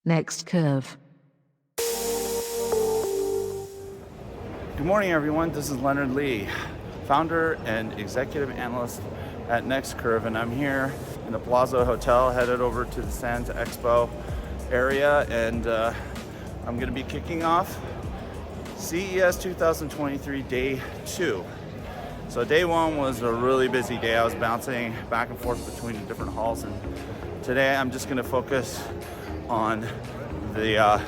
next curve. Good morning, everyone. This is Leonard Lee, founder and executive analyst at neXt, and I'm here in the Plaza Hotel, headed over to the Sands Expo area, and I'm going to be kicking off CES 2023 Day 2. So Day 1 was a really busy day. I was bouncing back and forth between the different halls, and today I'm just going to focus on the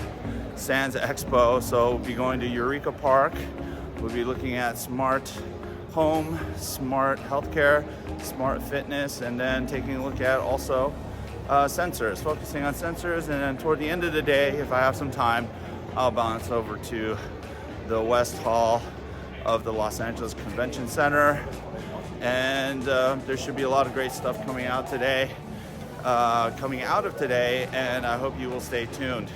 Sands Expo. So we'll be going to Eureka Park. We'll be looking at smart home, smart healthcare, smart fitness, and then taking a look at also sensors, focusing on sensors. And then toward the end of the day, if I have some time, I'll bounce over to the West Hall of the Los Angeles Convention Center. And there should be a lot of great stuff coming out of today, and I hope you will stay tuned.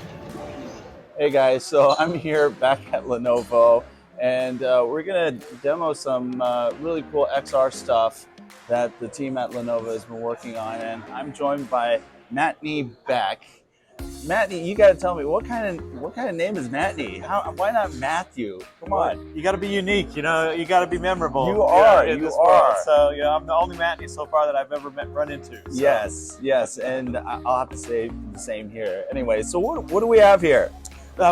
Hey guys, so I'm here back at Lenovo, and we're gonna demo some really cool XR stuff that the team at Lenovo has been working on, and I'm joined by Matney Beck. Matney, you gotta tell me, what kind of name is Matney? Why not Matthew? Come on. You gotta be unique, you know, you gotta be memorable. You are. So, you know, I'm the only Matney so far that I've ever run into. So. Yes, and I'll have to say the same here. Anyway, so what do we have here?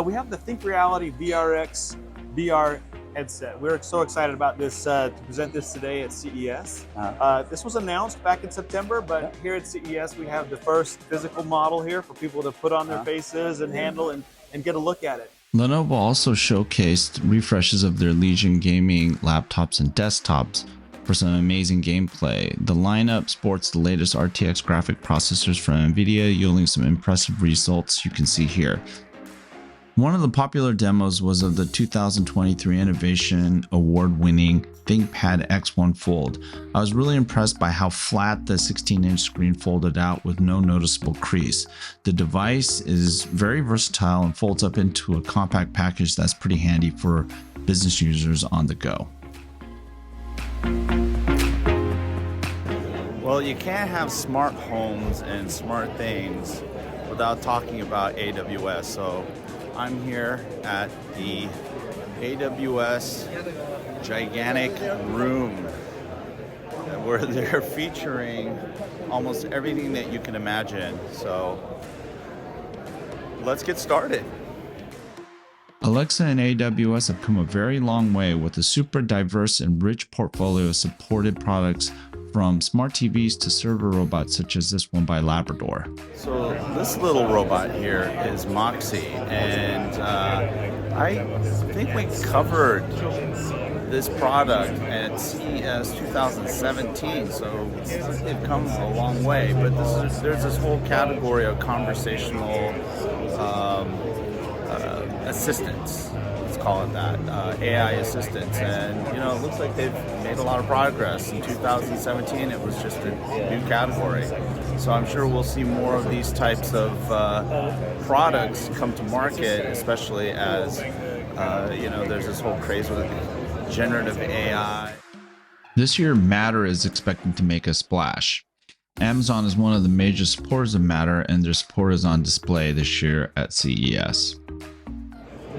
We have the ThinkReality VRX VR headset. We're so excited about this to present this today at CES. This was announced back in September, but here at CES we have the first physical model here for people to put on their faces and handle and get a look at it. Lenovo also showcased refreshes of their Legion gaming laptops and desktops for some amazing gameplay. The lineup sports the latest RTX graphic processors from NVIDIA, yielding some impressive results you can see here. One of the popular demos was of the 2023 Innovation Award-winning ThinkPad X1 Fold. I was really impressed by how flat the 16-inch screen folded out with no noticeable crease. The device is very versatile and folds up into a compact package that's pretty handy for business users on the go. Well, you can't have smart homes and smart things without talking about AWS. So I'm here at the AWS gigantic room where they're featuring almost everything that you can imagine. So let's get started. Alexa and AWS have come a very long way with a super diverse and rich portfolio of supported products, from smart TVs to server robots such as this one by Labrador. So this little robot here is Moxie, and I think we covered this product at CES 2017, so they've come a long way. But there's this whole category of conversational assistants. Call it that, AI assistants, and you know, it looks like they've made a lot of progress. In 2017 it was just a new category, so I'm sure we'll see more of these types of products come to market, especially as you know, there's this whole craze with generative AI. This year Matter is expected to make a splash. Amazon is one of the major supporters of Matter, and their support is on display this year at CES.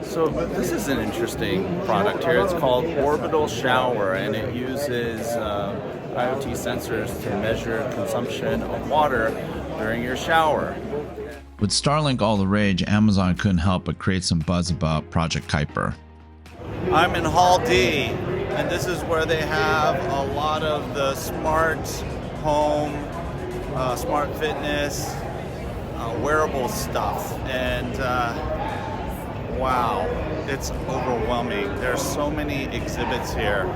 So this is an interesting product here. It's called Orbital Shower, and it uses IoT sensors to measure consumption of water during your shower. With Starlink all the rage, Amazon couldn't help but create some buzz about Project Kuiper. I'm in Hall D, and this is where they have a lot of the smart home, smart fitness, wearable stuff, and wow, it's overwhelming. There's so many exhibits here.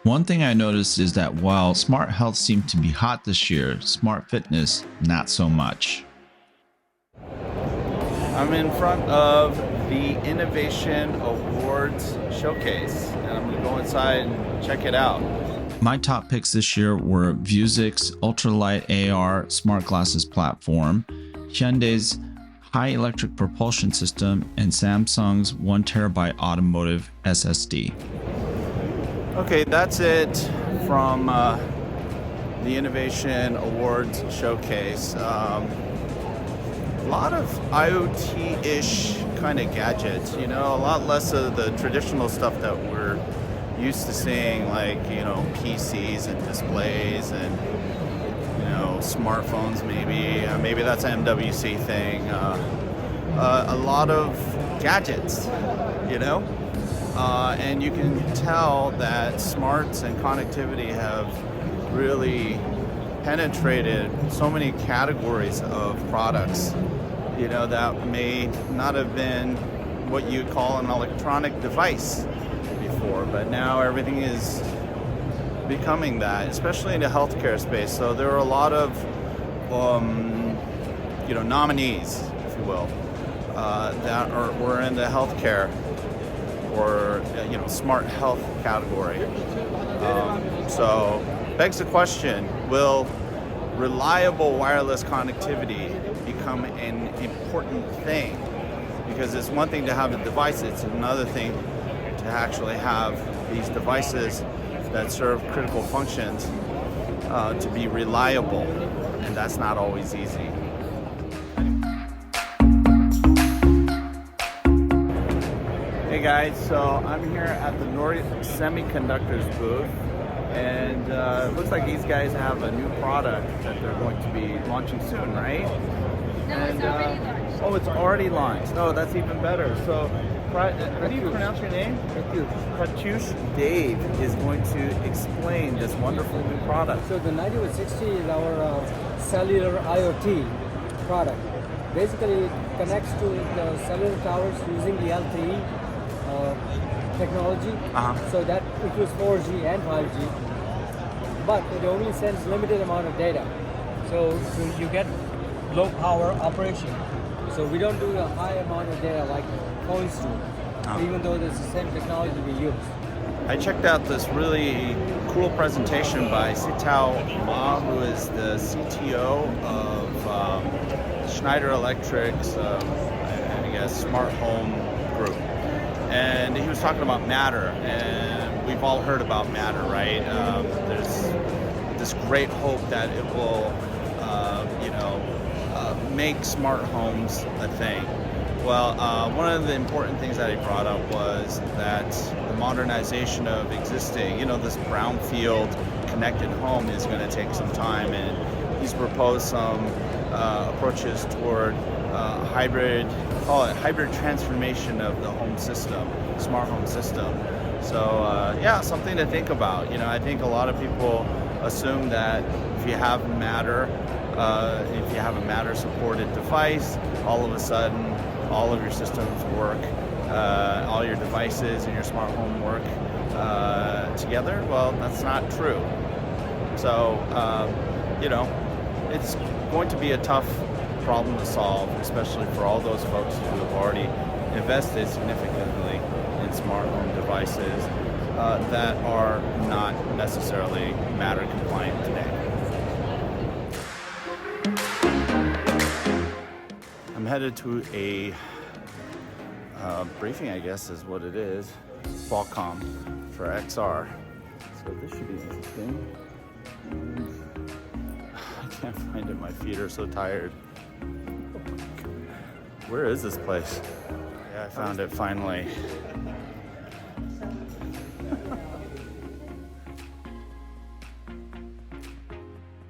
One thing I noticed is that while smart health seemed to be hot this year, smart fitness, not so much. I'm in front of the Innovation Awards Showcase, and I'm going to go inside and check it out. My top picks this year were Vuzix's ultralight AR smart glasses platform, Hyundai's high electric propulsion system, and Samsung's 1TB Automotive SSD. Okay, that's it from the Innovation Awards Showcase. lot of IoT-ish kind of gadgets, a lot less of the traditional stuff that we're used to seeing, like, PCs and displays and, smartphones maybe that's an MWC thing. A lot of gadgets, and you can tell that smarts and connectivity have really penetrated so many categories of products, that may not have been what you'd call an electronic device before, but now everything is becoming that, especially in the healthcare space. So there are a lot of, nominees, if you will, that were in the healthcare or smart health category. So begs the question: will reliable wireless connectivity become an important thing? Because it's one thing to have the device; it's another thing to actually have these devices that serve critical functions to be reliable, and that's not always easy. Hey guys, so I'm here at the Nordic Semiconductor's booth, and it looks like these guys have a new product that they're going to be launching soon, right? No, it's already launched. Oh, it's already launched. Oh, that's even better. So, how do you pronounce your name? Pratyush. Dave is going to explain this wonderful new product. So the 9160 is our cellular IoT product. Basically, it connects to the cellular towers using the LTE technology. So that includes 4G and 5G. But it only sends limited amount of data. So you get low power operation. So we don't do a high amount of data like phones do, even though it's the same technology we use. I checked out this really cool presentation by Sitao Ma, who is the CTO of Schneider Electric's, smart home group. And he was talking about Matter, and we've all heard about Matter, right? There's this great hope that it will, make smart homes a thing. Well, one of the important things that he brought up was that the modernization of existing, this brownfield connected home is going to take some time, and he's proposed some approaches toward hybrid transformation of the home system, smart home system. So something to think about. I think a lot of people assume that if you have Matter, if you have a Matter supported device, all of a sudden all of your systems work, all your devices and your smart home work together. Well, that's not true. So, it's going to be a tough problem to solve, especially for all those folks who have already invested significantly in smart home devices that are not necessarily Matter compliant today. I'm headed to a briefing, I guess is what it is, Qualcomm for XR. So this should be interesting. I can't find it, my feet are so tired. Where is this place? Yeah, I found it finally.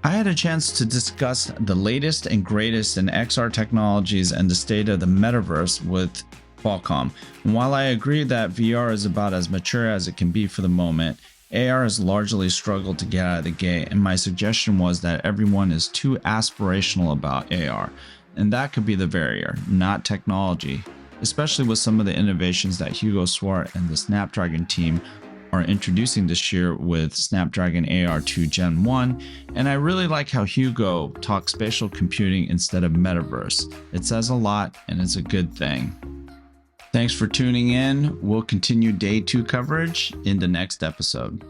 I had a chance to discuss the latest and greatest in XR technologies and the state of the metaverse with Qualcomm. And while I agree that VR is about as mature as it can be for the moment, AR has largely struggled to get out of the gate, and my suggestion was that everyone is too aspirational about AR, and that could be the barrier, not technology, especially with some of the innovations that Hugo Swart and the Snapdragon team are introducing this year with Snapdragon AR2 Gen 1, and I really like how Hugo talks spatial computing instead of metaverse. It says a lot, and it's a good thing. Thanks for tuning in. We'll continue day 2 coverage in the next episode.